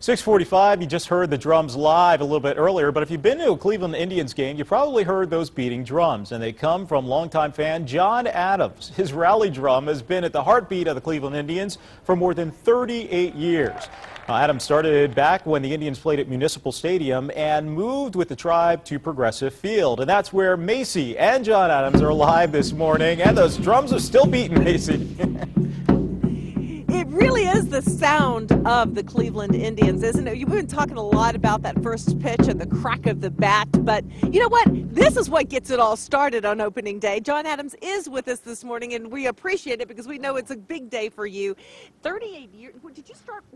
6:45, you just heard the drums live a little bit earlier, but if you've been to a Cleveland Indians game, you probably heard those beating drums, and they come from longtime fan John Adams. His rally drum has been at the heartbeat of the Cleveland Indians for more than 38 years. Adams started back when the Indians played at Municipal Stadium and moved with the tribe to Progressive Field, and that's where Macy and John Adams are live this morning, and those drums are still beating, Macy. It really is the sound of the Cleveland Indians, isn't it? You've been talking a lot about that first pitch and the crack of the bat, but you know what? This is what gets it all started on opening day. John Adams is with us this morning, and we appreciate it because we know it's a big day for you. 38 years.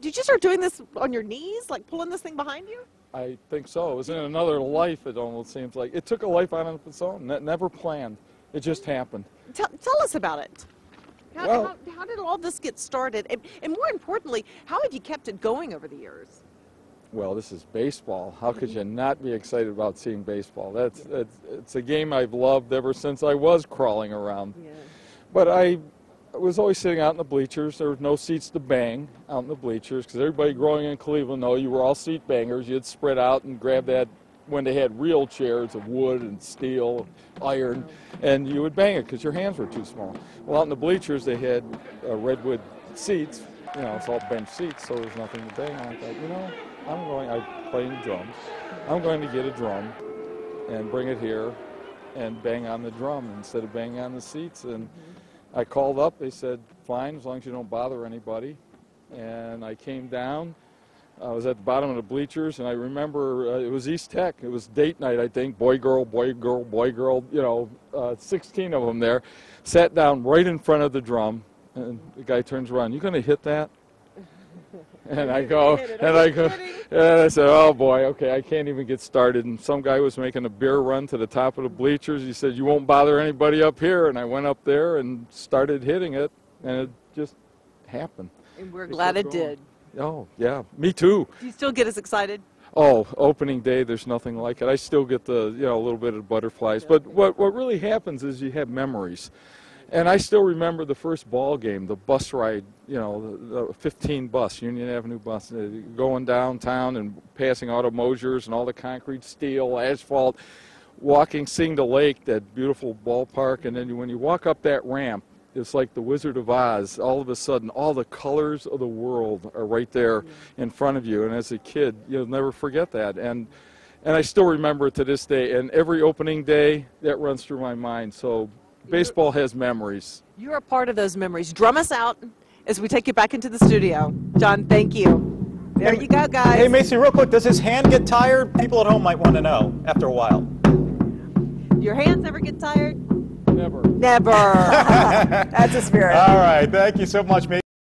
Did you start doing this on your knees, like pulling this thing behind you? I think so. It was in another life, it almost seems like. It took a life on its own, never planned. It just happened. Tell us about it. How did all this get started? And more importantly, how have you kept it going over the years? Well, this is baseball. How could you not be excited about seeing baseball? It's a game I've loved ever since I was crawling around. Yeah. But I was always sitting out in the bleachers. There were no seats to bang out in the bleachers because everybody growing in Cleveland, no, you were all seat bangers. You'd spread out and grab that when they had real chairs of wood and steel, iron, and you would bang it because your hands were too small. Well, out in the bleachers, they had redwood seats. You know, it's all bench seats, so there's nothing to bang on. I thought, you know, I play the drums. I'm going to get a drum and bring it here and bang on the drum instead of banging on the seats. And I called up. They said, fine, as long as you don't bother anybody. And I came down. I was at the bottom of the bleachers, and I remember it was East Tech. It was date night, I think. Boy, girl, boy, girl, boy, girl. You know, 16 of them there. Sat down right in front of the drum, and the guy turns around. You going to hit that? And I go, and I said, oh boy, okay, I can't even get started. And some guy was making a beer run to the top of the bleachers. He said, you won't bother anybody up here. And I went up there and started hitting it, and it just happened. And we're glad it did. Oh, yeah, me too. Do you still get as excited? Oh, opening day, there's nothing like it. I still get the, a little bit of butterflies. But what really happens is you have memories. And I still remember the first ball game, the bus ride, the 15 bus, Union Avenue bus, going downtown and passing Auto Mosier's and all the concrete, steel, asphalt, walking, seeing the lake, that beautiful ballpark. And then when you walk up that ramp, it's like the Wizard of Oz. All of a sudden, all the colors of the world are right there in front of you. And as a kid, you'll never forget that. And I still remember it to this day. And every opening day, that runs through my mind. So baseball has memories. You're a part of those memories. Drum us out as we take you back into the studio. John, thank you. There you go, guys. Hey, Macy, real quick, does his hand get tired? People at home might want to know after a while. Your hands ever get tired? Never. Never. That's a spirit. All right. Thank you so much, Macy.